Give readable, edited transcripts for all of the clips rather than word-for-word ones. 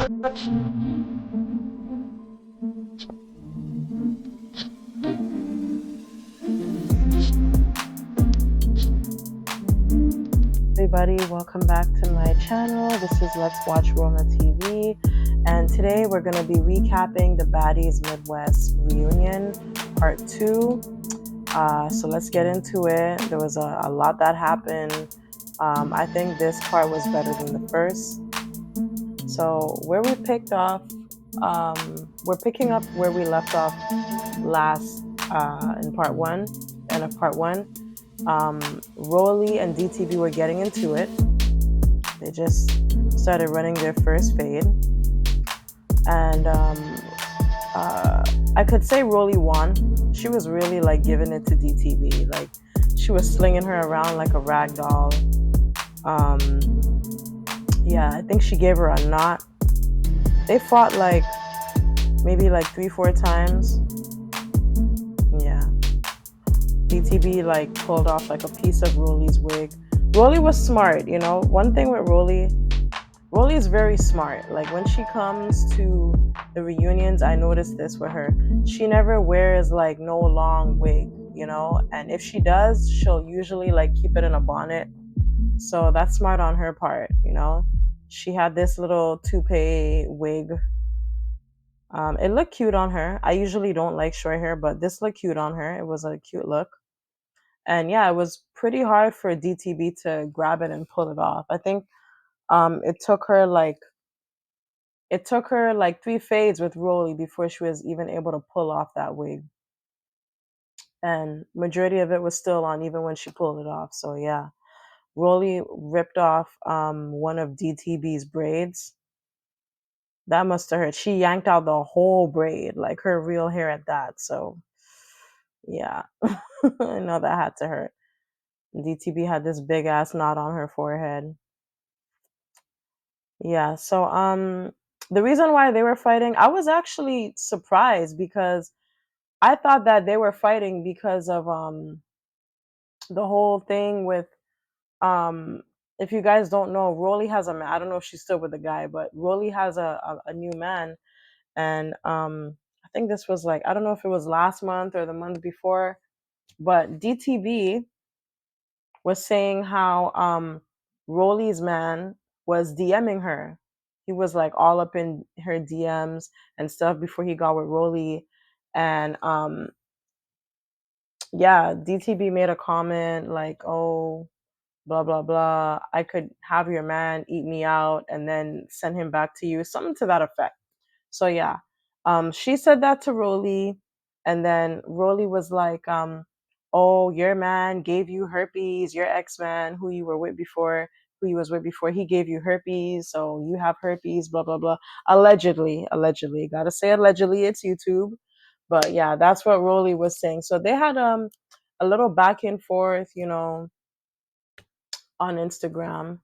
Everybody, welcome back to my channel. This is Let's Watch Roma TV, and today we're going to be recapping the Baddies Midwest Reunion Part 2. So let's get into it. There was a lot that happened. I think this part was better than the first. So where we picked off, we're picking up where we left off last in part 1, end of part 1. Rollie and DTV were getting into it. They just started running their first fade, and I could say Rollie won. She was really like giving it to DTV. Like she was slinging her around like a rag doll. Yeah, I think she gave her a knot. They fought like maybe like 3-4 times. Yeah, DTV like pulled off like a piece of Rollie's wig. Rollie was smart, you know. One thing with Rollie is very smart. Like when she comes to the reunions, I noticed this with her. She never wears like no long wig, you know? And if she does, she'll usually like keep it in a bonnet. So that's smart on her part, you know? She had this little toupee wig. It looked cute on her. I usually don't like short hair, but this looked cute on her. It was a cute look. And yeah, it was pretty hard for DTB to grab it and pull it off. I think it took her like 3 fades with Rollie before she was even able to pull off that wig. And majority of it was still on even when she pulled it off. So yeah, Rollie ripped off one of DTB's braids. That must have hurt. She yanked out the whole braid, like her real hair at that. So yeah, I know that had to hurt. DTB had this big ass knot on her forehead. Yeah, so the reason why they were fighting, I was actually surprised because I thought that they were fighting because of the whole thing with um if you guys don't know, Rollie has a man. I don't know if she's still with the guy, but Rollie has a new man, and I think this was like, I don't know if it was last month or the month before, but DTV was saying how Rollie's man was DMing her. He was like all up in her DMs and stuff before he got with Rollie, and yeah, DTB made a comment like, "Oh, blah blah blah. I could have your man eat me out and then send him back to you," something to that effect. So yeah, she said that to Rollie, and then Rollie was like, "Oh, your man gave you herpes. Your ex man, who you were with before, who you was with before, he gave you herpes. So you have herpes. Blah blah blah." Allegedly, allegedly. Gotta say allegedly. It's YouTube, but yeah, that's what Rollie was saying. So they had a little back and forth, you know, on Instagram.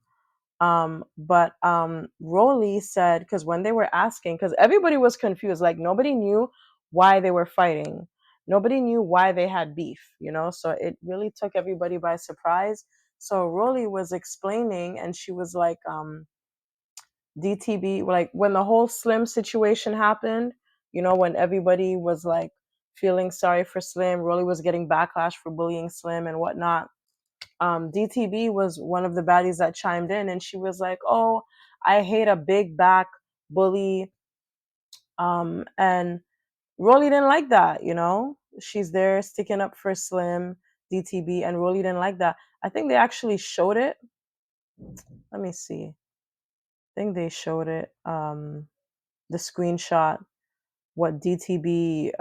But Rollie said, because when they were asking, because everybody was confused, like nobody knew why they were fighting, nobody knew why they had beef, you know. So it really took everybody by surprise. So Rollie was explaining, and she was like, DTB, like when the whole Slim situation happened, you know, when everybody was like feeling sorry for Slim, Rollie was getting backlash for bullying Slim and whatnot. DTB was one of the baddies that chimed in, and she was like, "Oh, I hate a big back bully." And Rollie didn't like that, you know? She's there sticking up for Slim, DTB, and Rollie didn't like that. I think they actually showed it. Let me see. I think they showed it, the screenshot, what DTB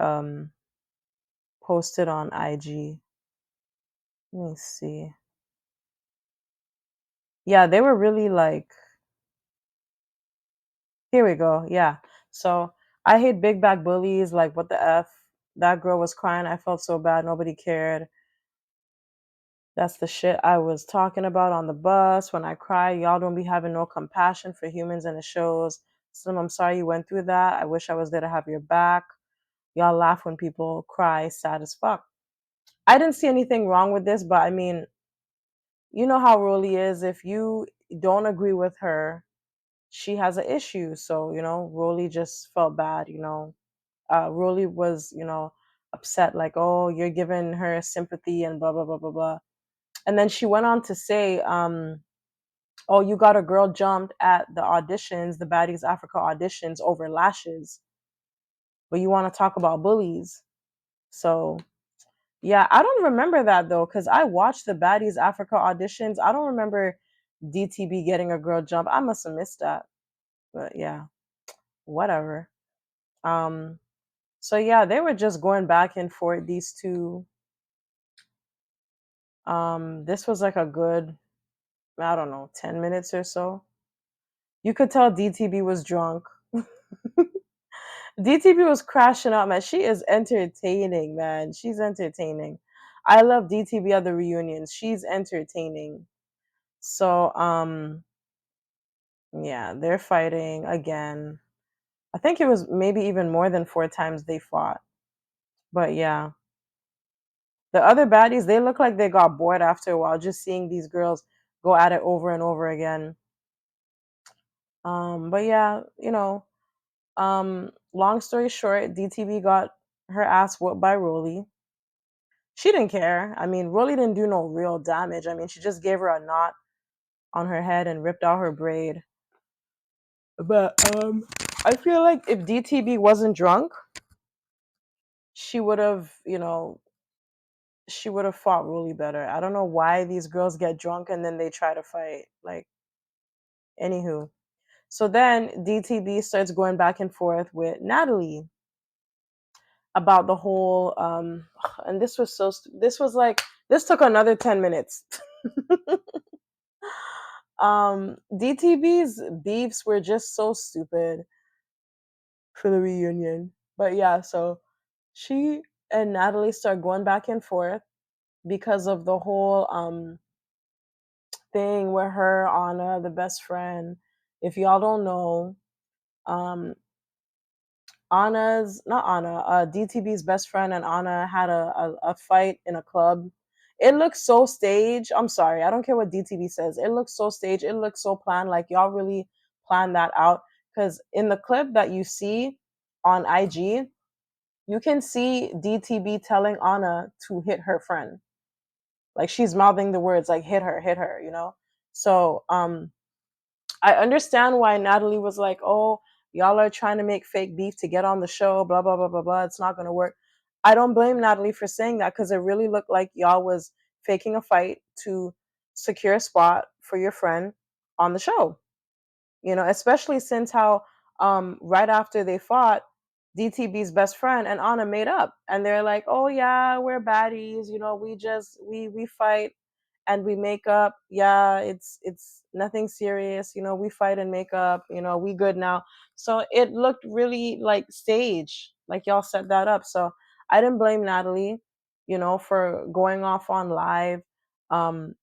posted on IG. Let me see. Yeah, they were really like, here we go. Yeah. So I hate big back bullies. Like, what the F? That girl was crying. I felt so bad. Nobody cared. That's the shit I was talking about on the bus. When I cry, y'all don't be having no compassion for humans in the shows. Slim, I'm sorry you went through that. I wish I was there to have your back. Y'all laugh when people cry, sad as fuck. I didn't see anything wrong with this, but I mean, you know how Rollie is. If you don't agree with her, she has an issue. So, Rolly just felt bad, Rolly was, upset, like, oh, you're giving her sympathy and blah, blah, blah, blah, blah. And then she went on to say, oh, you got a girl jumped at the auditions, the Baddies Africa auditions over lashes, but you want to talk about bullies. So, yeah, I don't remember that though, because I watched the Baddies Africa auditions. I don't remember DTB getting a girl jump. I must have missed that. But yeah, whatever. Um, so yeah, they were just going back and forth, these two. This was like a good, I don't know, 10 minutes or so. You could tell DTB was drunk. DTB was crashing out, man. She is entertaining, man. She's entertaining. I love DTB at the reunions. She's entertaining. So, yeah, they're fighting again. I think it was maybe even more than 4 times they fought. But yeah, the other baddies, they look like they got bored after a while just seeing these girls go at it over and over again. But yeah, long story short, DTB got her ass whooped by Rolly. She didn't care. I mean, Rolly didn't do no real damage. I mean, she just gave her a knot on her head and ripped out her braid. But I feel like if DTB wasn't drunk, she would have, she would have fought Rolly better. I don't know why these girls get drunk and then they try to fight. Like, anywho. So then DTB starts going back and forth with Natalie about the whole and this was this was like, this took another 10 minutes. DTB's beefs were just so stupid for the reunion. But yeah, so she and Natalie start going back and forth because of the whole thing with her, Anna, the best friend. If y'all don't know, um Anna's not Anna, DTB's best friend and Anna had a fight in a club. It looks so staged. I'm sorry, I don't care what DTB says. It looks so staged. It looks so planned. Like y'all really planned that out. Because in the clip that you see on IG, you can see DTB telling Anna to hit her friend. Like she's mouthing the words like hit her. So I understand why Natalie was like, "Oh, y'all are trying to make fake beef to get on the show, blah blah blah blah blah. It's not gonna work." I don't blame Natalie for saying that because it really looked like y'all was faking a fight to secure a spot for your friend on the show. Especially since how right after they fought, DTB's best friend and Anna made up, and they're like, "Oh yeah, we're baddies. We just we fight and we make up. Yeah, it's nothing serious. We fight and make up. We good now." So it looked really like stage, like y'all set that up. So I didn't blame Natalie, for going off on live. Um,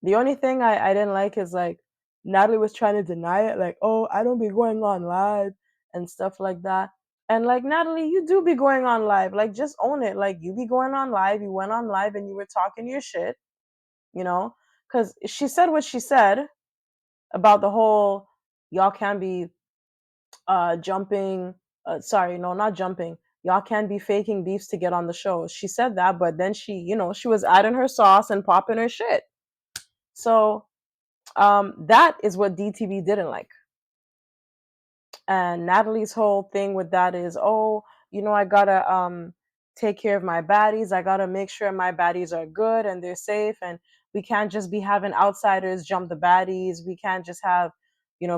the only thing I didn't like is like Natalie was trying to deny it, like, "Oh, I don't be going on live and stuff like that." And like, Natalie, you do be going on live. Like, just own it. Like, you be going on live. You went on live and you were talking your shit, you know? Because she said what she said about the whole y'all can be jumping. Sorry, no, not jumping. Y'all can be faking beefs to get on the show. She said that, but then she was adding her sauce and popping her shit. So that is what DTV didn't like. And Natalie's whole thing with that is, oh, I gotta take care of my baddies. I gotta make sure my baddies are good and they're safe. And we can't just be having outsiders jump the baddies. We can't just have,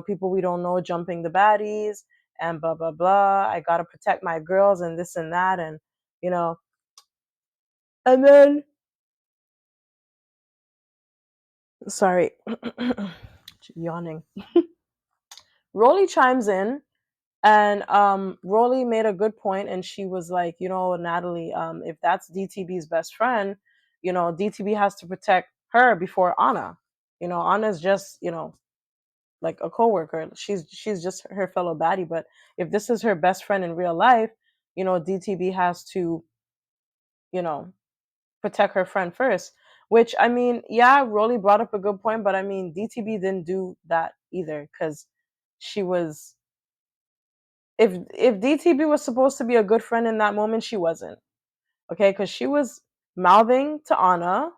people we don't know jumping the baddies and blah blah blah. I gotta protect my girls and this and that. And you know, and then sorry, yawning. Rolly chimes in. And Rolly made a good point, and she was like, Natalie, if that's DTB's best friend, DTB has to protect her before Anna. Anna's just, like a coworker. She's just her fellow baddie. But if this is her best friend in real life, DTB has to, you know, protect her friend first. Which I mean, yeah, Rolly brought up a good point, but I mean, DTB didn't do that either because she was if DTB was supposed to be a good friend in that moment, she wasn't. Okay, because she was mouthing to Anna,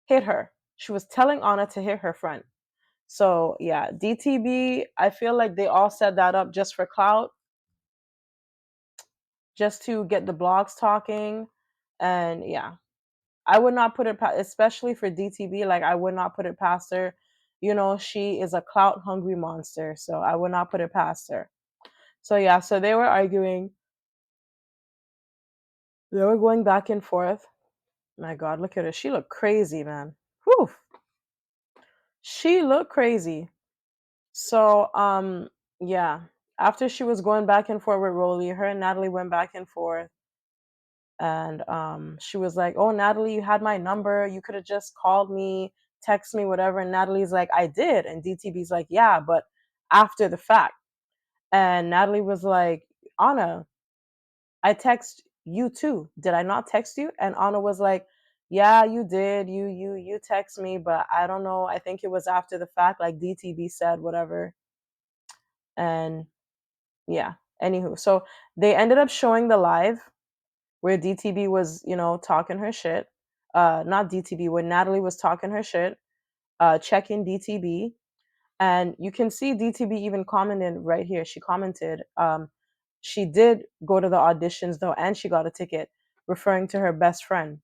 hit her. She was telling Anna to hit her friend. So yeah, DTB, I feel like they all set that up just for clout, just to get the blogs talking. And yeah, I would not put it past, especially for DTB, like I would not put it past her. You know, she is a clout hungry monster. So I would not put it past her. So yeah, so they were arguing. They were going back and forth. My God, look at her. She looked crazy, man. Whew. She looked crazy. So, yeah. After she was going back and forth with Rollie, her and Natalie went back and forth. And she was like, "Oh, Natalie, you had my number. You could have just called me, text me, whatever." And Natalie's like, "I did." And DTB's like, "Yeah, but after the fact." And Natalie was like, "Anna, I text you too. Did I not text you?" And Anna was like, "Yeah, you did. You text me, but I don't know. I think it was after the fact, like DTB said, whatever." And yeah, anywho, so they ended up showing the live where DTB was, talking her shit. Not DTB, when Natalie was talking her shit, checking DTB. And you can see DTB even commented right here. She commented, she did go to the auditions though, and she got a ticket, referring to her best friend.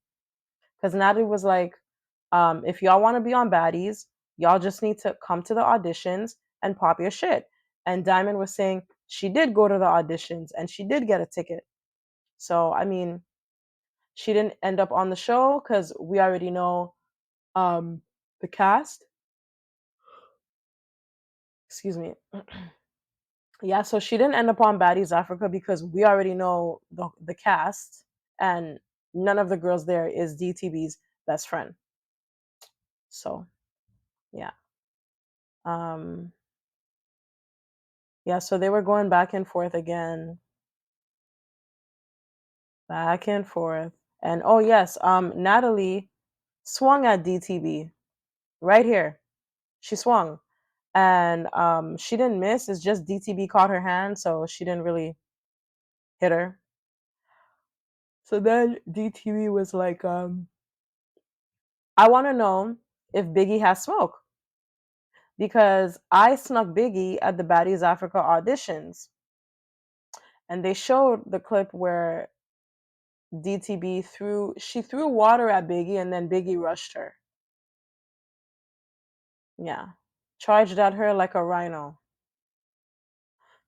Because Natalie was like, if y'all want to be on Baddies, y'all just need to come to the auditions and pop your shit. And Diamond was saying she did go to the auditions and she did get a ticket. So, I mean, she didn't end up on the show because we already know the cast. Excuse me. Yeah, so she didn't end up on Baddies Africa because we already know the cast, and none of the girls there is DTB's best friend. So yeah. Um yeah, so they were going back and forth again, back and forth. And oh yes, Natalie swung at DTB right here. She swung. And she didn't miss. It's just DTB caught her hand, so she didn't really hit her. So then DTB was like, I want to know if Biggie has smoke because I snuck Biggie at the Baddies Africa auditions, and they showed the clip where she threw water at Biggie, and then Biggie rushed her. Yeah, charged at her like a rhino.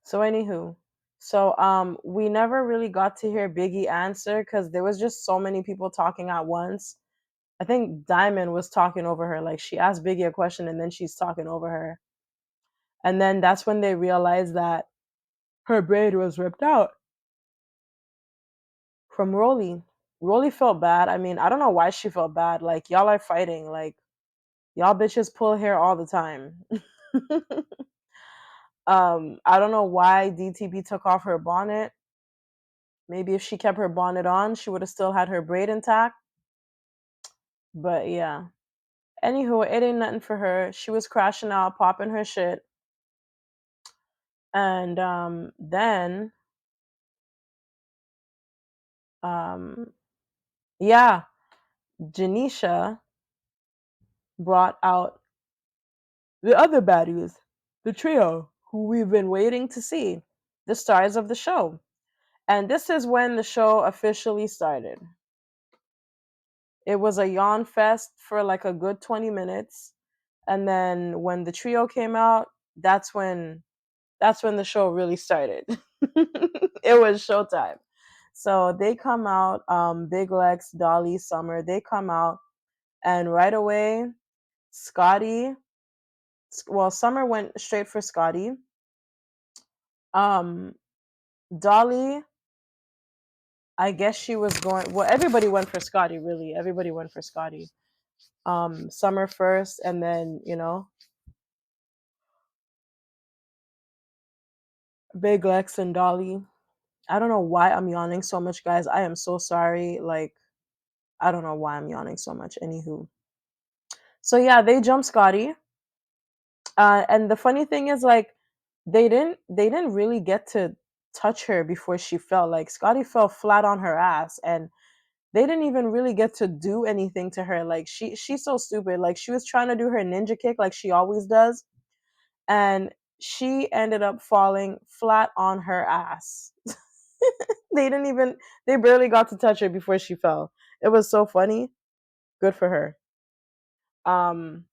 So anywho, so we never really got to hear Biggie answer because there was just so many people talking at once. I think Diamond was talking over her. Like she asked Biggie a question and then she's talking over her. And then that's when they realized that her braid was ripped out from Rollie. Rollie felt bad. I mean, I don't know why she felt bad. Like y'all are fighting. Like y'all bitches pull hair all the time. I don't know why DTB took off her bonnet. Maybe if she kept her bonnet on, she would have still had her braid intact. But yeah. Anywho, it ain't nothing for her. She was crashing out, popping her shit. And then um yeah, Janisha brought out the other baddies, the trio, who we've been waiting to see, the stars of the show. And this is when the show officially started. It was a yawn fest for like a good 20 minutes. And then when the trio came out, that's when the show really started. It was showtime. So they come out, Big Lex, Dolly, Summer, they come out, and right away, Scotty, well, Summer went straight for Scotty. Um, Dolly, I guess she was going, well, everybody went for Scotty, really. Everybody went for Scotty. Summer first, and then, Big Lex and Dolly. I don't know why I'm yawning so much, guys. I am so sorry. Like, I don't know why I'm yawning so much. Anywho. So yeah, they jump Scotty. And the funny thing is, like, they didn't really get to touch her before she fell. Like Scotty fell flat on her ass, and they didn't even really get to do anything to her. Like she's so stupid. Like she was trying to do her ninja kick like she always does, and she ended up falling flat on her ass. they didn't even they barely got to touch her before she fell. It was so funny. Good for her. Um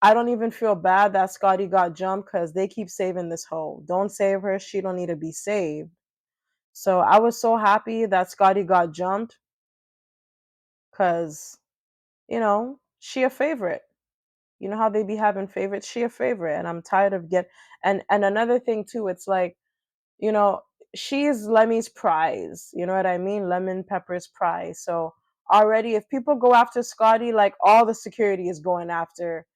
I don't even feel bad that Scotty got jumped because they keep saving this hoe. Don't save her. She don't need to be saved. So I was so happy that Scotty got jumped because, she a favorite. You know how they be having favorites? She a favorite. And I'm tired of and another thing too, it's like, you know, she is Lemmy's prize. You know what I mean? Lemon Pepper's prize. So already if people go after Scotty, like all the security is going after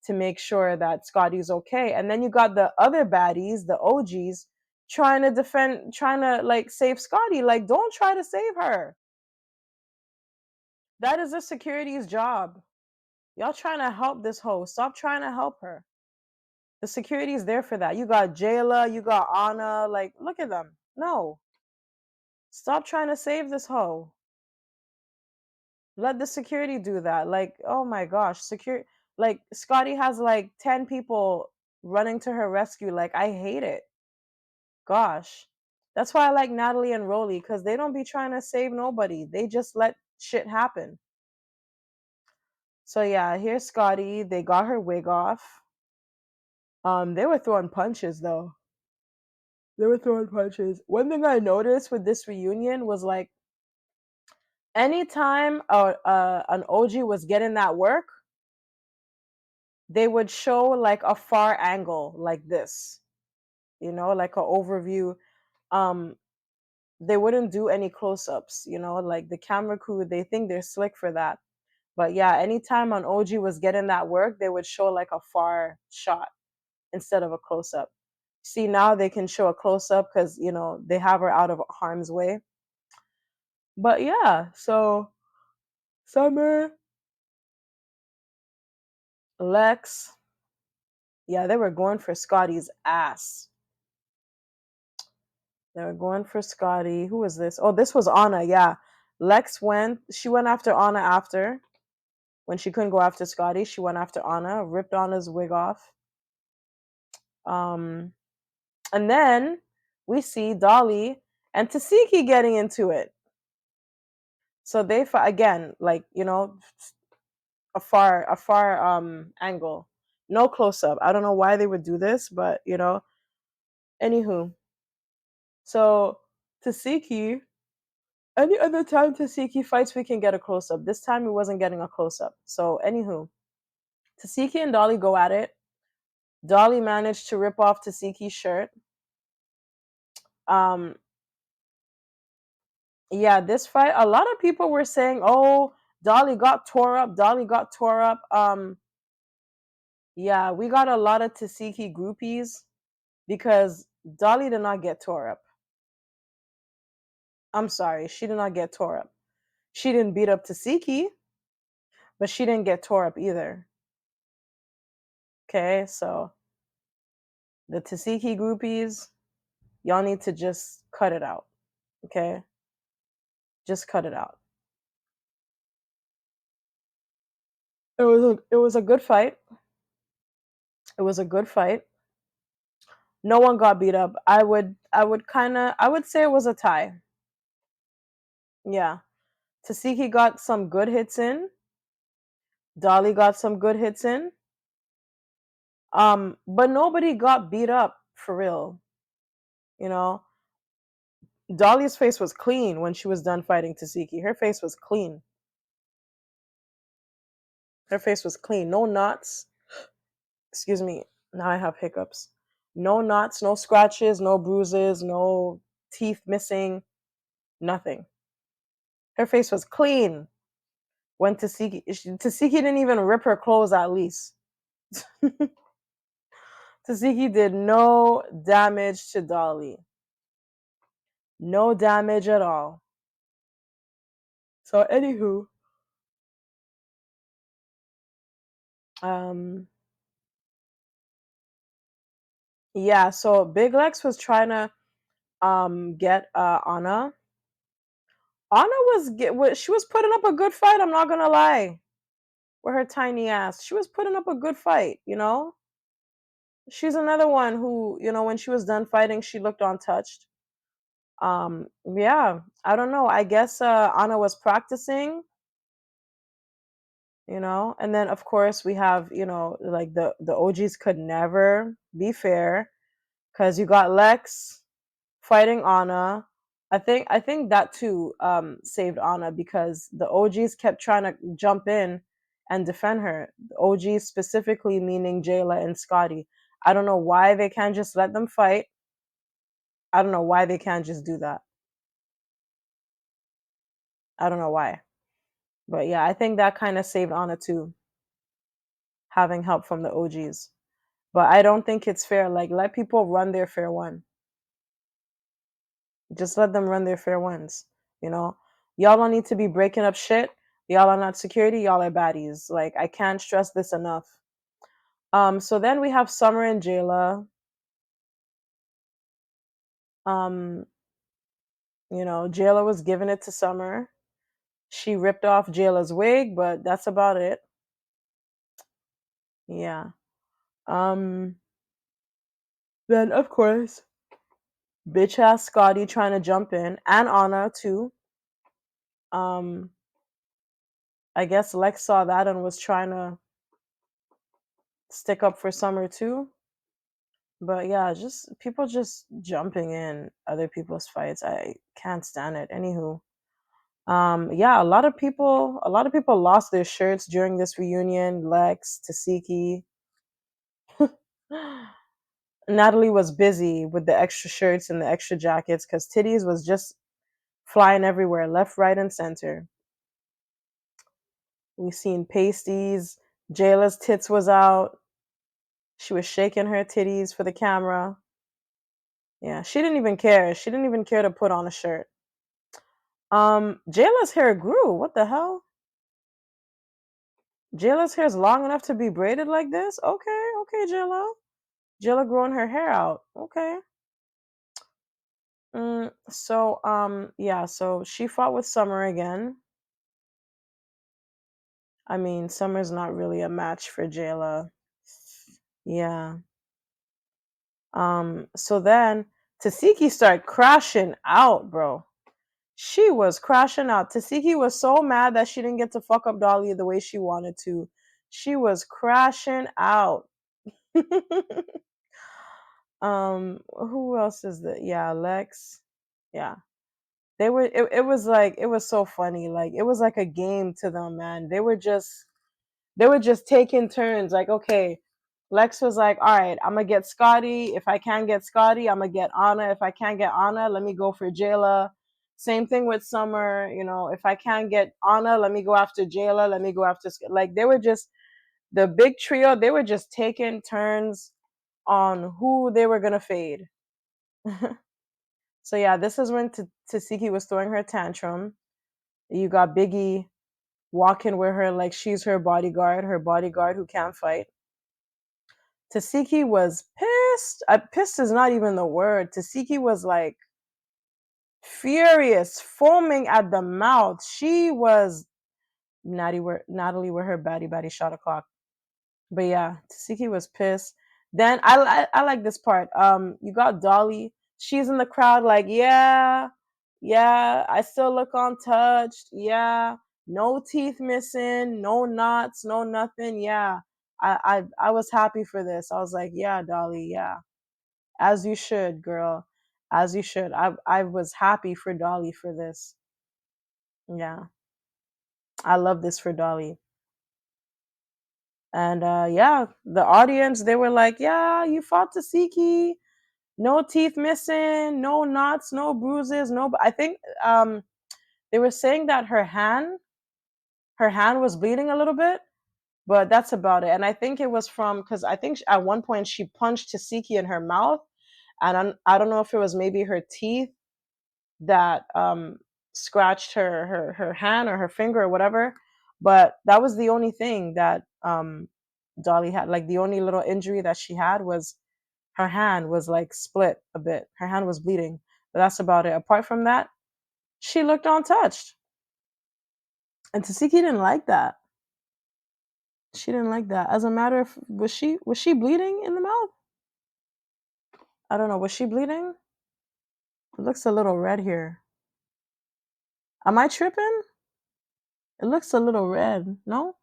to make sure that Scotty's okay. And then you got the other baddies, the OGs, trying to defend, trying to like save Scotty. Like, don't try to save her. That is the security's job. Y'all trying to help this hoe. Stop trying to help her. The security is there for that. You got Jayla, you got Anna. Like, look at them. No. Stop trying to save this hoe. Let the security do that. Like, oh my gosh, like Scotty has like 10 people running to her rescue. Like, I hate it. Gosh. That's why I like Natalie and Rollie, because they don't be trying to save nobody. They just let shit happen. So yeah, here's Scotty. They got her wig off. They were throwing punches though. They were throwing punches. One thing I noticed with this reunion was like anytime an OG was getting that work, they would show like a far angle like this, like an overview. Um, they wouldn't do any close-ups, like the camera crew, they think they're slick for that. But yeah, anytime an OG was getting that work, they would show like a far shot instead of a close-up. See, now they can show a close-up because they have her out of harm's way. But yeah, so Summer, Lex, yeah, they were going for Scotty's ass. They were going for Scotty. Who was this? Oh, this was Anna. Yeah, she went after Anna after. When she couldn't go after Scotty, she went after Anna, ripped Anna's wig off. Um, and then we see Dolly and Tesehki getting into it. So they again, like a far angle, no close up. I don't know why they would do this, but anywho. So Tesehki, any other time Tesehki fights, we can get a close up. This time he wasn't getting a close up. So anywho, Tesehki and Dolly go at it. Dolly managed to rip off Tesehki's shirt. Um, yeah, this fight, a lot of people were saying, "Oh, Dolly got tore up. Dolly got tore up." Yeah, we got a lot of Tesehki groupies because Dolly did not get tore up. I'm sorry, she did not get tore up. She didn't beat up Tesehki, but she didn't get tore up either. Okay, so the Tesehki groupies, y'all need to just cut it out. Okay, just cut it out. It was a good fight. It was a good fight. No one got beat up. I would say it was a tie. Yeah. Tesehki got some good hits in. Dolly got some good hits in. But nobody got beat up for real. You know, Dolly's face was clean when she was done fighting Tesehki. Her face was clean. Her face was clean. No knots. Excuse me. Now I have hiccups. No knots, no scratches, no bruises, no teeth missing, nothing. Her face was clean. When Tesehki didn't even rip her clothes at least. Tesehki did no damage to Dolly. No damage at all. So anywho, um Yeah, so Big Lex was trying to get Anna. Anna she was putting up a good fight, I'm not gonna lie. With her tiny ass. She was putting up a good fight, you know? She's another one who, when she was done fighting, she looked untouched. Yeah, I don't know. I guess Anna was practicing, and then of course we have, like the OGs could never be fair because you got Lex fighting Anna. I think that too saved Anna because the OGs kept trying to jump in and defend her. The OGs specifically meaning Jayla and Scotty. I don't know why they can't just let them fight. I don't know why they can't just do that. I don't know why. But yeah, I think that kind of saved Anna too, having help from the OGs. But I don't think it's fair. Like, let people run their fair one. Just let them run their fair ones. You know, y'all don't need to be breaking up shit. Y'all are not security. Y'all are baddies. Like, I can't stress this enough. So then we have Summer and Jayla. Um, Jayla was giving it to Summer. She ripped off Jayla's wig, but that's about it. Yeah. Um, then of course, bitch ass Scotty trying to jump in, and Anna too. Um, I guess Lex saw that and was trying to stick up for Summer too. But yeah, just people just jumping in other people's fights. I can't stand it. Anywho, yeah, a lot of people lost their shirts during this reunion. Lex, Tesehki, Natalie was busy with the extra shirts and the extra jackets because titties was just flying everywhere, left, right, and center. We seen pasties. Jayla's tits was out. She was shaking her titties for the camera. Yeah, she didn't even care. She didn't even care to put on a shirt. Jayla's hair grew. What the hell? Jayla's hair is long enough to be braided like this? Okay, okay, Jayla. Jayla growing her hair out. Okay. Yeah, so she fought with Summer again. I mean, Summer's not really a match for Jayla. Yeah. So then Tesehki started crashing out, bro. She was crashing out. Tesehki was so mad that she didn't get to fuck up Dolly the way she wanted to. She was crashing out. Who else is that? Yeah, Lex. Yeah. It was so funny. Like it was like a game to them, man. They were just taking turns. Like, okay, Lex was like, all right, I'm gonna get Scotty. If I can't get Scotty, I'm gonna get Anna. If I can't get Anna, let me go for Jayla. Same thing with Summer. If I can't get Anna, let me go after Jayla. Let me go after like they were just the big trio. They were just taking turns on who they were gonna fade. So yeah, this is when Tesehki was throwing her tantrum. You got Biggie walking with her like she's her bodyguard who can't fight. Tesehki was pissed. Pissed is not even the word. Tesehki was like furious, foaming at the mouth. She was Natalie with her baddie shot o'clock. But yeah, Tesehki was pissed. Then I like this part. You got Dolly. She's in the crowd, like, yeah, yeah. I still look untouched. Yeah, no teeth missing, no knots, no nothing. Yeah, I was happy for this. I was like, yeah, Dolly, yeah, as you should, girl, as you should. I was happy for Dolly for this. Yeah, I love this for Dolly. And yeah, the audience, they were like, yeah, you fought Tesehki. No teeth missing, no knots, no bruises, no. I think they were saying that her hand was bleeding a little bit, but that's about it. And I think it was from because I think at one point she punched Tesehki in her mouth, and I don't know if it was maybe her teeth that scratched her hand or her finger or whatever, but that was the only thing that Dolly had. Like the only little injury that she had was her hand was like split a bit. Her hand was bleeding, but that's about it. Apart from that, she looked untouched. And Tasiki didn't like that. She didn't like that. As a matter of, was she bleeding in the mouth? I don't know. Was she bleeding? It looks a little red here. Am I tripping? It looks a little red. No?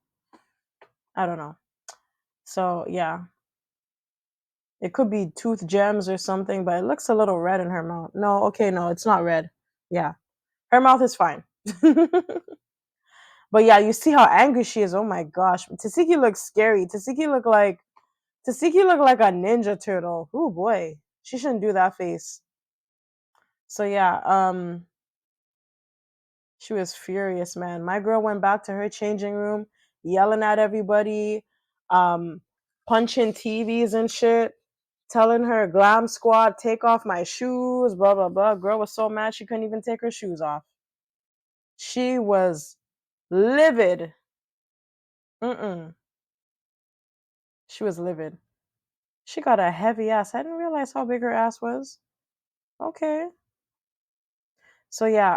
I don't know. So yeah, it could be tooth gems or something, but it looks a little red in her mouth. No, okay, no, it's not red. Yeah, her mouth is fine. But yeah, you see how angry she is. Oh my gosh, Tasiki looks scary. Tasiki looked like a ninja turtle. Oh boy, she shouldn't do that face. So yeah, she was furious, man. My girl went back to her changing room, yelling at everybody, um, punching TVs and shit, telling her glam squad, take off my shoes, blah blah blah. Girl was so mad she couldn't even take her shoes off. She was livid. Mm-mm. She was livid. She got a heavy ass. I didn't realize how big her ass was. Okay. So yeah,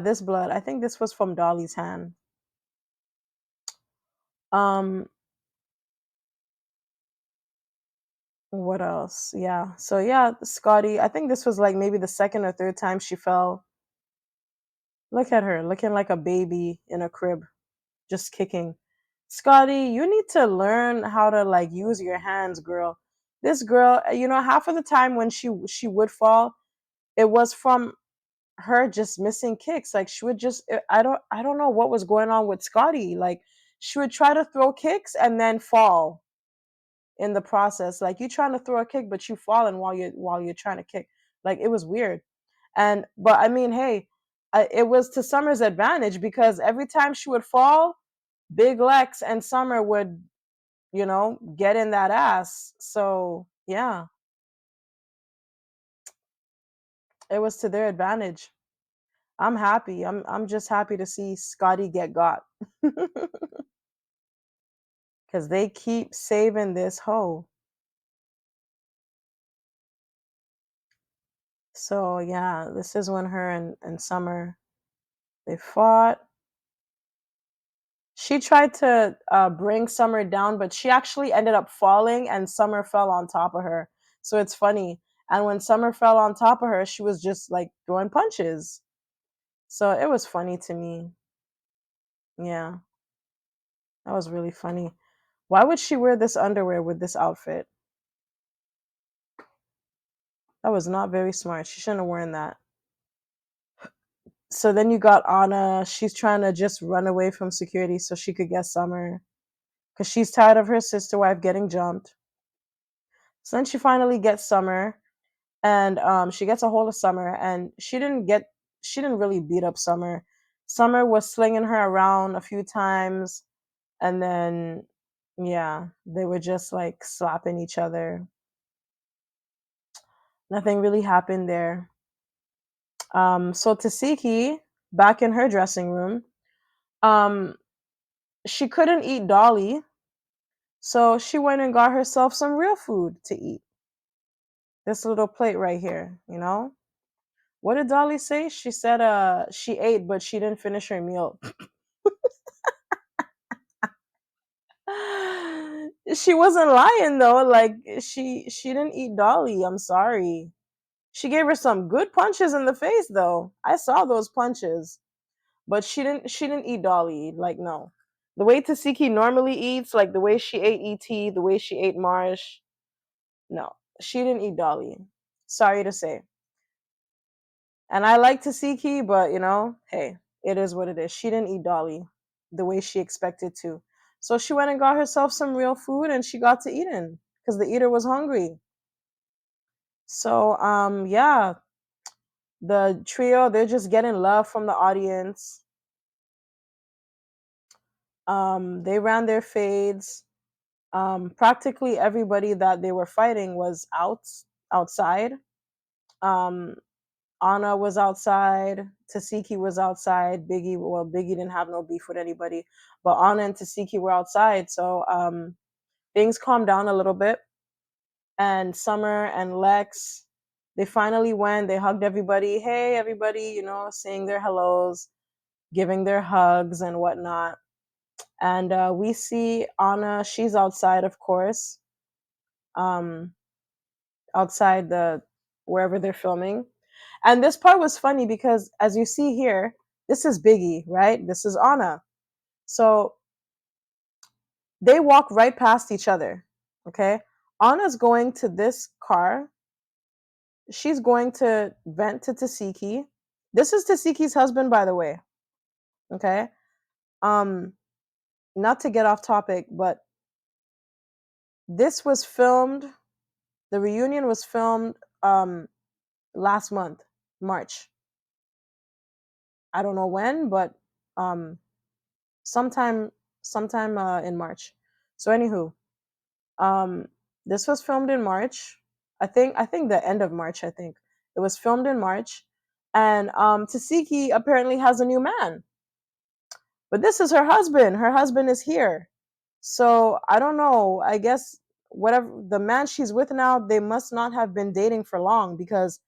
this blood. I think this was from Dolly's hand. Um, what else? Yeah. So yeah, Scotty. I think this was like maybe the second or third time she fell. Look at her, looking like a baby in a crib, just kicking. Scotty, you need to learn how to like use your hands, girl. This girl, half of the time when she would fall, it was from her just missing kicks. Like she would just I don't know what was going on with Scotty. Like she would try to throw kicks and then fall in the process. Like you trying to throw a kick, but you falling while you're trying to kick. Like it was weird. And but I mean, hey, it was to Summer's advantage because every time she would fall, Big Lex and Summer would, get in that ass. So yeah, it was to their advantage. I'm happy. I'm just happy to see Scotty get got. Cause they keep saving this hoe. So yeah, this is when her and Summer they fought. She tried to bring Summer down, but she actually ended up falling, and Summer fell on top of her. So it's funny. And when Summer fell on top of her, she was just like throwing punches. So it was funny to me. Yeah, that was really funny. Why would she wear this underwear with this outfit? That was not very smart. She shouldn't have worn that. So then you got Anna. She's trying to just run away from security so she could get Summer because she's tired of her sister wife getting jumped. So then she finally gets Summer, and she gets a hold of Summer, and she didn't really beat up Summer. Summer was slinging her around a few times, and then yeah, they were just like slapping each other. Nothing really happened there. So Tesehki, back in her dressing room, um, she couldn't eat Dolly, so she went and got herself some real food to eat. This little plate right here, you know. What did Dolly say? She said she ate but she didn't finish her meal. She wasn't lying though. Like she didn't eat Dolly. I'm sorry. She gave her some good punches in the face though. I saw those punches. But she didn't eat Dolly. Like no. The way Tasiki normally eats, like the way she ate ET, the way she ate Marsh, no. She didn't eat Dolly. Sorry to say. And I like Tasiki, but hey, it is what it is. She didn't eat Dolly the way she expected to. So she went and got herself some real food and she got to eating because the eater was hungry. So yeah, the trio, they're just getting love from the audience. They ran their fades. Practically everybody that they were fighting was outside. Um, Anna was outside. Tesehki was outside. Biggie didn't have no beef with anybody, but Anna and Tesehki were outside. So things calmed down a little bit, and Summer and Lex, they finally went. They hugged everybody. Hey, everybody, saying their hellos, giving their hugs and whatnot. And we see Anna. She's outside, of course, um, outside the wherever they're filming. And this part was funny because, as you see here, this is Biggie, right? This is Anna. So they walk right past each other. Okay, Anna's going to this car. She's going to vent to Tesehki. This is Teseki's husband, by the way. Okay. Um, Not to get off topic, but this was filmed. The reunion was filmed last month, March. I don't know when, but um, sometime, sometime in March. So, anywho, um, this was filmed in March. I think the end of March. I think it was filmed in March, and Tesehki apparently has a new man. But this is her husband. Her husband is here. So I don't know. I guess whatever the man she's with now, they must not have been dating for long because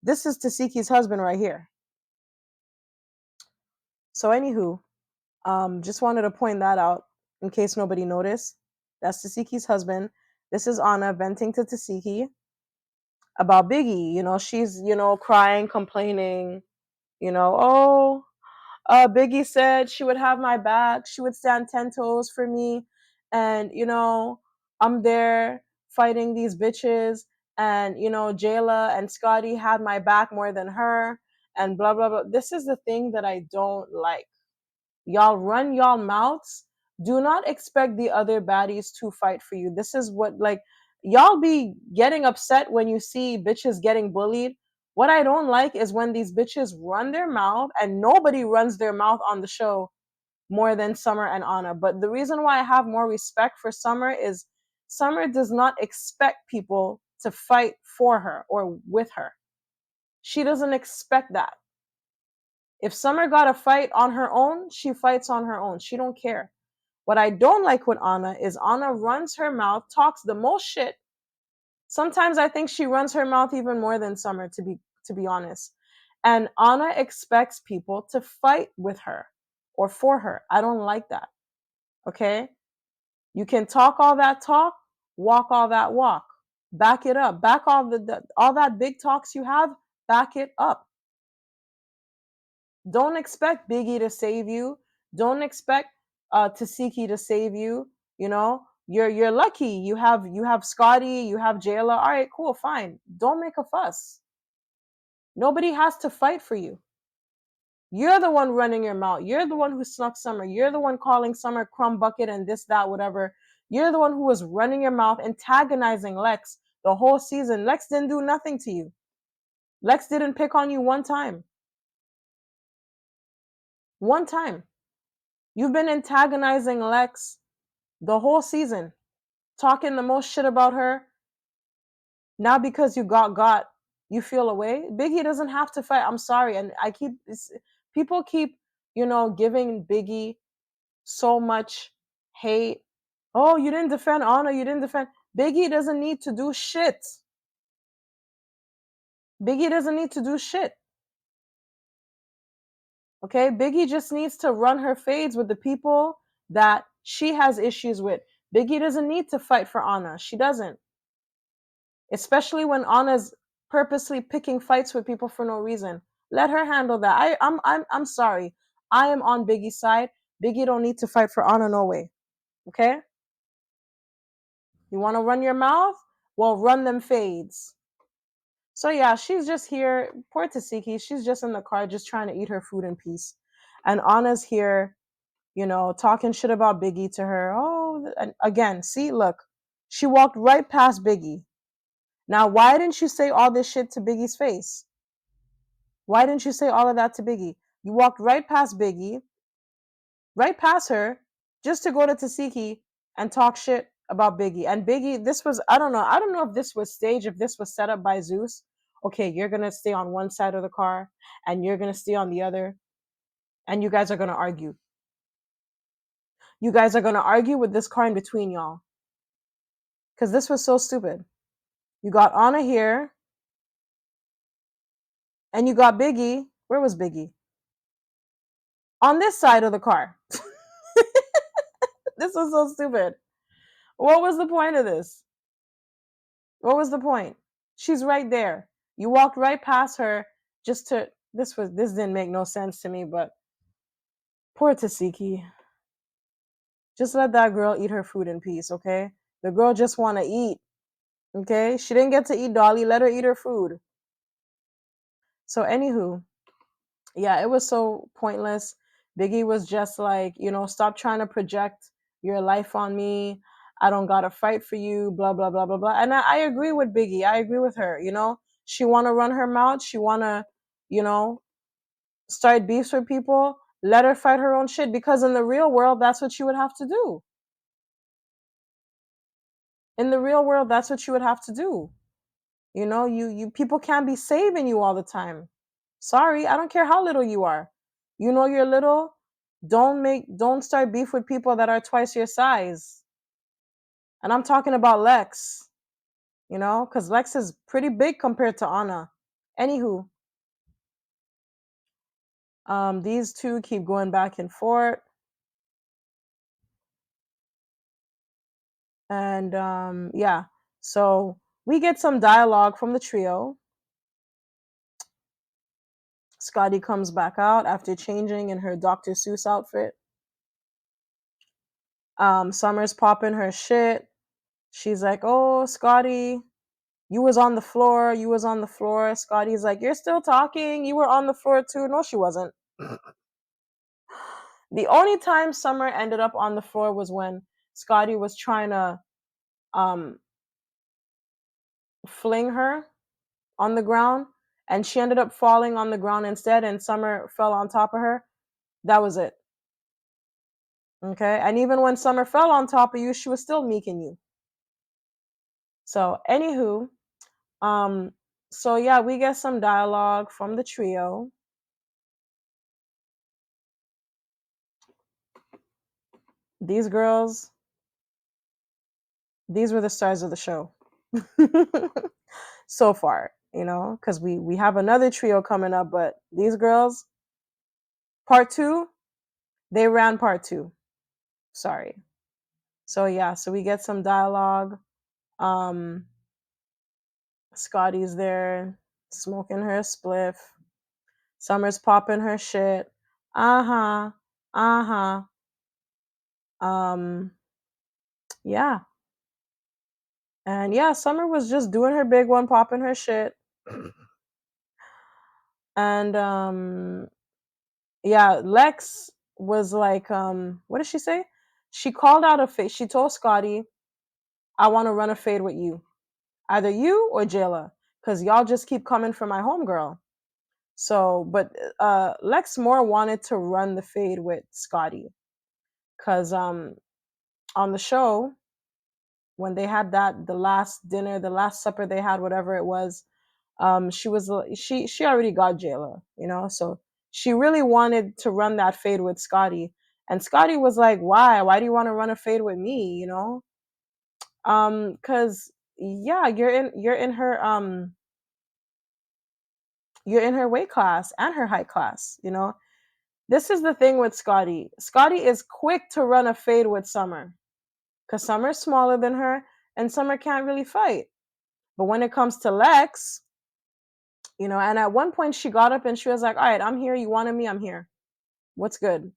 this is Taseki's husband right here. So anywho, just wanted to point that out in case nobody noticed. That's Taseki's husband. This is Anna venting to Taseki about Biggie. She's crying, complaining. Oh, Biggie said she would have my back. She would stand 10 toes for me. And, I'm there fighting these bitches. And, Jayla and Scotty had my back more than her. And blah, blah, blah. This is the thing that I don't like. Y'all run y'all mouths. Do not expect the other baddies to fight for you. This is what, like, y'all be getting upset when you see bitches getting bullied. What I don't like is when these bitches run their mouth, and nobody runs their mouth on the show more than Summer and Anna. But the reason why I have more respect for Summer is Summer does not expect people to fight for her or with her. She doesn't expect that. If Summer got a fight on her own, she fights on her own. She don't care. What I don't like with Anna is Anna runs her mouth, talks the most shit. Sometimes I think she runs her mouth even more than Summer, to be honest. And Anna expects people to fight with her or for her. I don't like that. Okay? You can talk all that talk, walk all that walk. Back it up. Back all that big talks you have, back it up. Don't expect Biggie to save you. Don't expect Tesehki to save you. You're lucky. You have Scotty. You have Jayla. All right, cool, fine. Don't make a fuss. Nobody has to fight for you. You're the one running your mouth. You're the one who snuck Summer. You're the one calling Summer crumb bucket and this, that, whatever. You're the one who was running your mouth, antagonizing Lex the whole season. Lex didn't do nothing to you. Lex didn't pick on you one time. One time. You've been antagonizing Lex the whole season, talking the most shit about her. Now because you got, you feel away. Biggie doesn't have to fight. I'm sorry, and people keep giving Biggie so much hate. Oh, you didn't defend Honor. You didn't defend. Biggie doesn't need to do shit. Biggie doesn't need to do shit. Okay, Biggie just needs to run her fades with the people that she has issues with. Biggie doesn't need to fight for Anna. She doesn't. Especially when Anna's purposely picking fights with people for no reason. Let her handle that. I'm sorry. I am on Biggie's side. Biggie don't need to fight for Anna, no way. Okay? You want to run your mouth? Well, run them fades. So yeah, she's just here. Poor Tesehki. She's just in the car, just trying to eat her food in peace. And Anna's here, talking shit about Biggie to her. Oh, and again, see, look, she walked right past Biggie. Now, why didn't you say all this shit to Biggie's face? Why didn't you say all of that to Biggie? You walked right past Biggie, right past her, just to go to Tesehki and talk shit about Biggie. And Biggie, this was, I don't know. I don't know if this was staged, if this was set up by Zeus. Okay, you're going to stay on one side of the car and you're going to stay on the other. And you guys are going to argue. You guys are going to argue with this car in between y'all. Because this was so stupid. You got Anna here, and you got Biggie. Where was Biggie? On this side of the car. This was so stupid. What was the point of this? What was the point? She's right there. You walked right past her just to this didn't make no sense to me, but poor Tesehki. Just let that girl eat her food in peace, okay? The girl just wanna eat. Okay? She didn't get to eat Dolly. Let her eat her food. So anywho, yeah, it was so pointless. Biggie was just like, stop trying to project your life on me. I don't gotta fight for you, blah blah blah blah blah. And I agree with Biggie. I agree with her. She wanna run her mouth. She wanna, you know, start beefs with people. Let her fight her own shit because in the real world, that's what you would have to do. In the real world, that's what you would have to do. You people can't be saving you all the time. Sorry, I don't care how little you are. You're little. Don't start beef with people that are twice your size. And I'm talking about Lex, because Lex is pretty big compared to Anna. Anywho, these two keep going back and forth, and yeah, so we get some dialogue from the trio. Scotty comes back out after changing in her Dr. Seuss outfit. Summer's popping her shit. She's like, "Oh, Scotty, you was on the floor. You was on the floor." Scotty's like, "You're still talking. You were on the floor too." No, she wasn't. The only time Summer ended up on the floor was when Scotty was trying to um, fling her on the ground, and she ended up falling on the ground instead, and Summer fell on top of her. That was it. Okay, and even when Summer fell on top of you, she was still meeking you. So, anywho, um, so yeah, we get some dialogue from the trio. These girls, these were the stars of the show so far, because we have another trio coming up, but these girls, part two, they ran part two. Sorry. So yeah, so we get some dialogue. Um, Scotty's there smoking her spliff. Summer's popping her shit. Uh huh. Uh huh. Um, yeah. And yeah, Summer was just doing her big one, popping her shit. And yeah, Lex was like, what did she say? She called out a fade. She told Scotty, "I want to run a fade with you, either you or Jayla, because y'all just keep coming for my homegirl." So, but Lex more wanted to run the fade with Scotty, because on the show when they had the last dinner, the last supper they had, whatever it was, she already got Jayla, so she really wanted to run that fade with Scotty, and Scotty was like, why do you want to run a fade with me, because yeah, you're in her weight class and her height class. This is the thing with Scotty is quick to run a fade with Summer, because Summer's smaller than her and Summer can't really fight. But when it comes to Lex, and at one point she got up and she was like, "All right, I'm here. You wanted me? I'm here. What's good?"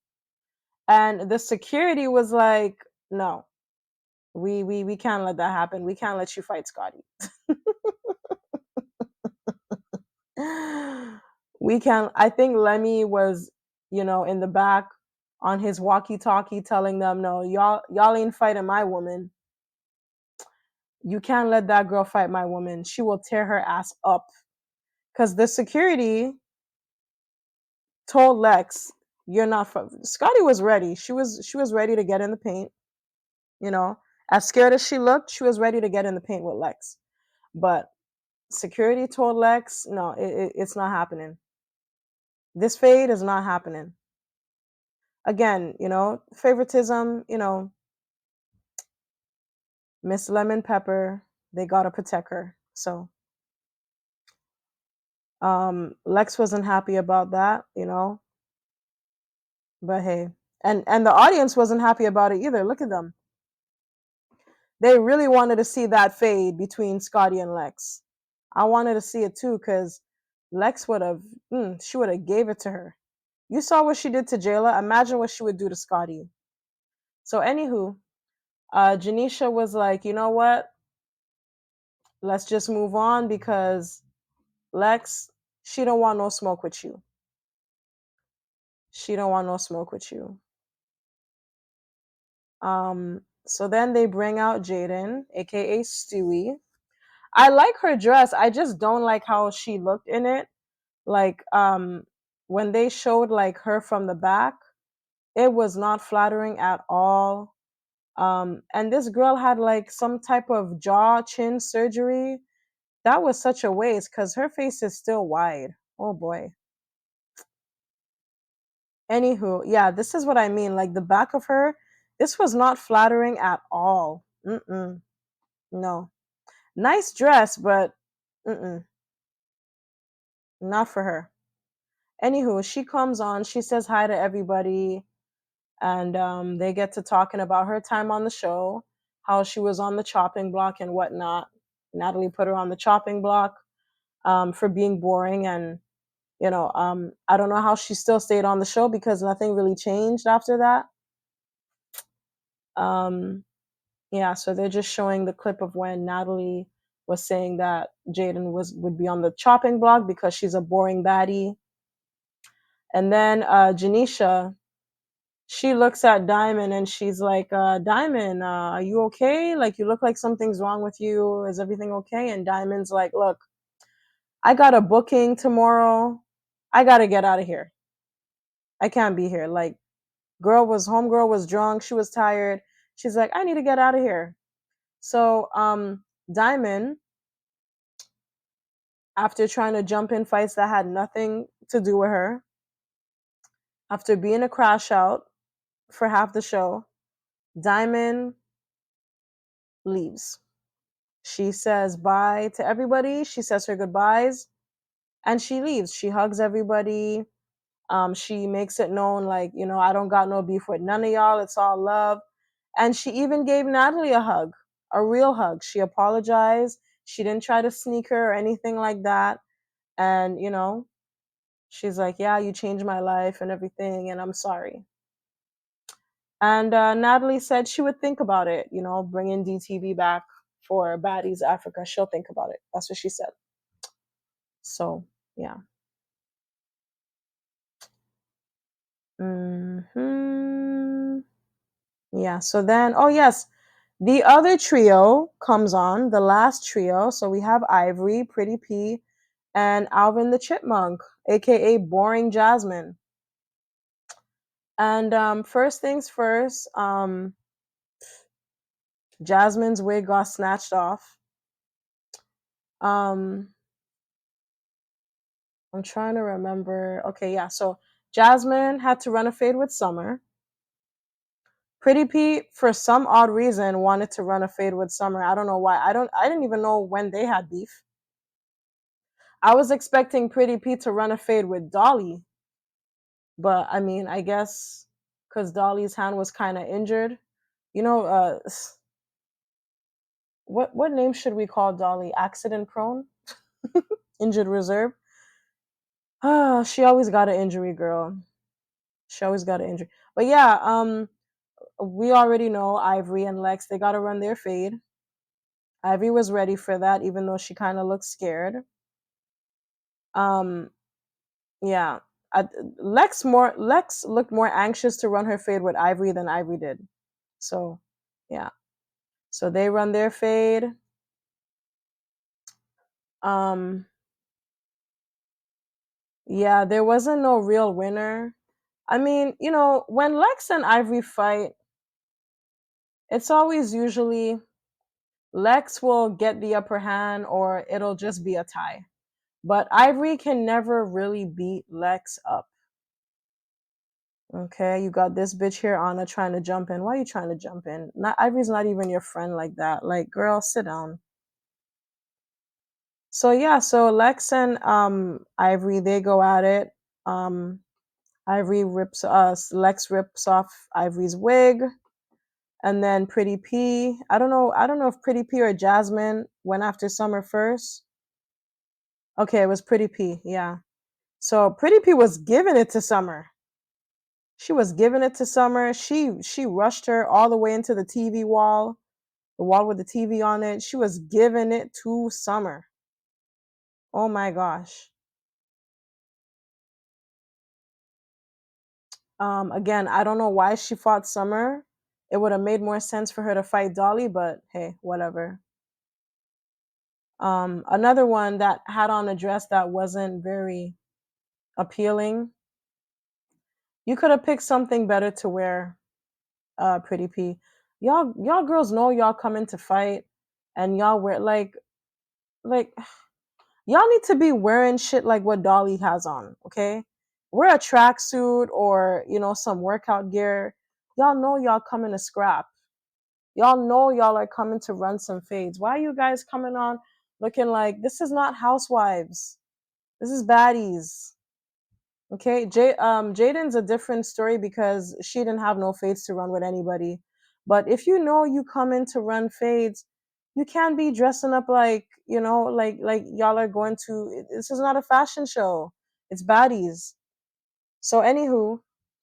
And the security was like, "No, we can't let that happen. We can't let you fight Scotty. We can't." I think Lemmy was, in the back on his walkie-talkie telling them, "No, y'all ain't fighting my woman. You can't let that girl fight my woman. She will tear her ass up." Because the security told Lex, "You're not." Scotty was ready. She was ready to get in the paint. You know, as scared as she looked, she was ready to get in the paint with Lex. But security told Lex, "No, it's not happening. This fade is not happening." Again, favoritism. Miss Lemon Pepper, they gotta protect her. So Lex wasn't happy about that, but hey. And the audience wasn't happy about it either. Look at them. They really wanted to see that fade between Scotty and Lex. I wanted to see it too, because Lex would have, she would have gave it to her. You saw what she did to Jayla. Imagine what she would do to Scotty. So, anywho, Janisha was like, you know what? Let's just move on because Lex, she don't want no smoke with you. She don't want no smoke with you. So then they bring out Jaden, aka Stewie. I like her dress. I just don't like how she looked in it. Like when they showed like her from the back, it was not flattering at all. And this girl had like some type of jaw chin surgery. That was such a waste because her face is still wide. Oh boy. Anywho, yeah, this is what I mean. Like the back of her, this was not flattering at all. Mm-mm. No. Nice dress, but mm-mm, not for her. Anywho, she comes on, she says hi to everybody, and they get to talking about her time on the show, how she was on the chopping block and whatnot. Natalie put her on the chopping block for being boring, and I don't know how she still stayed on the show because nothing really changed after that. Um, yeah, so they're just showing the clip of when Natalie was saying that Jaden would be on the chopping block because she's a boring baddie. And then Janisha, she looks at Diamond and she's like, Diamond, are you okay? Like, you look like something's wrong with you. Is everything okay? And Diamond's like, look, I got a booking tomorrow. I got to get out of here. I can't be here. Like, homegirl was drunk. She was tired. She's like, I need to get out of here. So, Diamond, after trying to jump in fights that had nothing to do with her, after being a crash out for half the show, Diamond leaves. She says bye to everybody. She says her goodbyes and she leaves. She hugs everybody. She makes it known, like, I don't got no beef with none of y'all. It's all love. And she even gave Natalie a hug, a real hug. She apologized. She didn't try to sneak her or anything like that. And, she's like, yeah, you changed my life and everything. And I'm sorry. And Natalie said she would think about it, bringing DTV back for Baddies Africa. She'll think about it. That's what she said. So, yeah. Hmm. Yeah. So then, oh, yes, the other trio comes on, the last trio. So we have Ivory, Pretty P, and Alvin the Chipmunk, aka Boring Jasmine. And first things first, Jasmine's wig got snatched off. Um, I'm trying to remember. Okay, yeah. So Jasmine had to run a fade with Summer. Pretty Pete, for some odd reason, wanted to run a fade with Summer. I don't know why. I didn't even know when they had beef. I was expecting Pretty Pete to run a fade with Dolly, but I mean, I guess because Dolly's hand was kind of injured. You know, what name should we call Dolly? Accident prone, injured reserve. Ah, she always got an injury, girl. She always got an injury. But yeah, we already know Ivory and Lex, they got to run their fade. Ivory was ready for that, even though she kind of looked scared. Um, yeah, Lex looked more anxious to run her fade with Ivory than Ivory did. So, yeah. So they run their fade. Um, yeah, there wasn't no real winner. I mean, when Lex and Ivory fight, it's always usually Lex will get the upper hand or it'll just be a tie. But Ivory can never really beat Lex up. Okay, you got this bitch here, Anna, trying to jump in. Why are you trying to jump in? Not Ivory's not even your friend like that. Like, girl, sit down. So yeah, so Lex and Ivory, they go at it. Um Ivory rips us Lex rips off Ivory's wig, and then Pretty P. I don't know if Pretty P or Jasmine went after Summer first. Okay, it was Pretty P, yeah. So Pretty P was giving it to Summer. She was giving it to Summer. She rushed her all the way into the TV wall, the wall with the TV on it. She was giving it to Summer. Oh my gosh. Again, I don't know why she fought Summer. It would have made more sense for her to fight Dolly, but hey, whatever. Another one that had on a dress that wasn't very appealing. You could have picked something better to wear, Pretty P. Y'all girls know y'all coming to fight, and y'all wear like y'all need to be wearing shit like what Dolly has on, okay? Wear a tracksuit or some workout gear. Y'all know y'all coming to scrap. Y'all know y'all are coming to run some fades. Why are you guys coming on looking like this is not housewives? This is baddies. Okay, Jaden's a different story because she didn't have no fades to run with anybody. But if you know you come in to run fades, you can't be dressing up like like y'all are going to. This is not a fashion show. It's baddies. So anywho,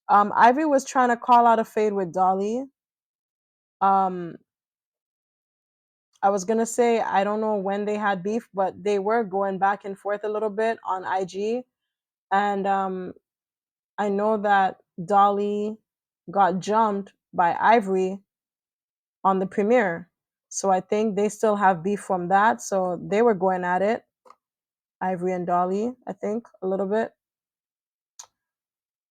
Ivy was trying to call out a fade with Dolly. Um, I was gonna say I don't know when they had beef, but they were going back and forth a little bit on IG, and I know that Dolly got jumped by Ivory on the premiere. So I think they still have beef from that. So they were going at it, Ivory and Dolly, I think, a little bit.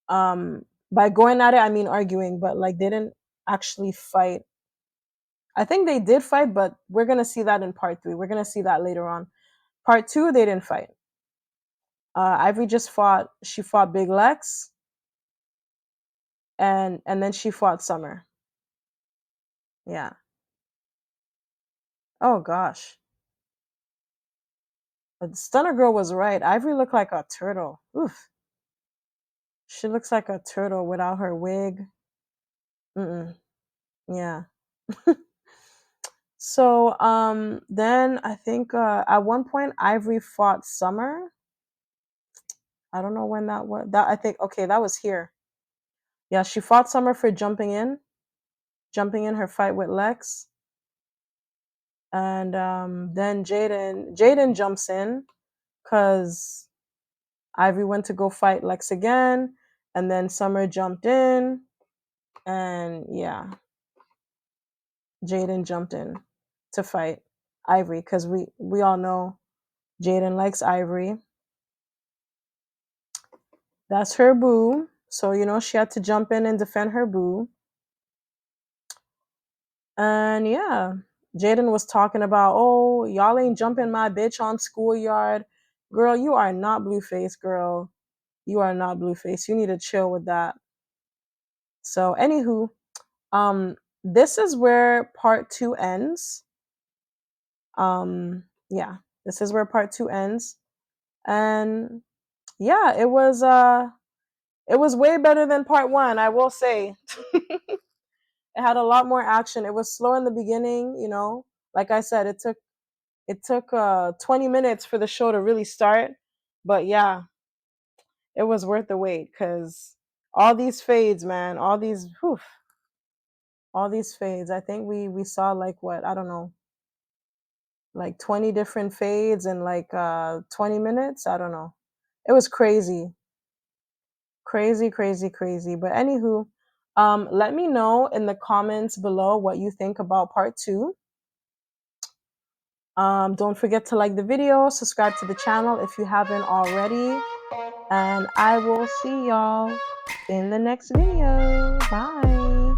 By going at it, I mean arguing, but like they didn't actually fight. I think they did fight, but we're gonna see that in part 3. We're gonna see that later on. Part 2, they didn't fight. Ivory just fought. She fought Big Lex, and then she fought Summer. Yeah. Oh gosh. But Stunner Girl was right. Ivory looked like a turtle. Oof. She looks like a turtle without her wig. Mm-mm. Yeah. So then I think at one point Ivory fought Summer. I don't know when that was. That I think okay, that was here. Yeah, she fought Summer for jumping in her fight with Lex. And then Jaden jumps in because Ivy went to go fight Lex again, and then Summer jumped in, and yeah, Jaden jumped in to fight Ivory because we all know Jaden likes Ivory. That's her boo, so she had to jump in and defend her boo. And yeah, Jaden was talking about, oh, y'all ain't jumping my bitch on schoolyard. Girl, you are not Blueface, girl. You are not Blueface. You need to chill with that. So, anywho, this is where part 2 ends. Yeah, this is where part 2 ends. And yeah, it was way better than part 1, I will say. It had a lot more action. It was slow in the beginning. Like I said, it took 20 minutes for the show to really start. But yeah, it was worth the wait because all these fades, man, all these fades. I think we saw like what, I don't know, like 20 different fades in like 20 minutes. I don't know. It was crazy. Crazy, crazy, crazy. But anywho, let me know in the comments below what you think about part 2. Don't forget to like the video, subscribe to the channel if you haven't already, and I will see y'all in the next video. Bye.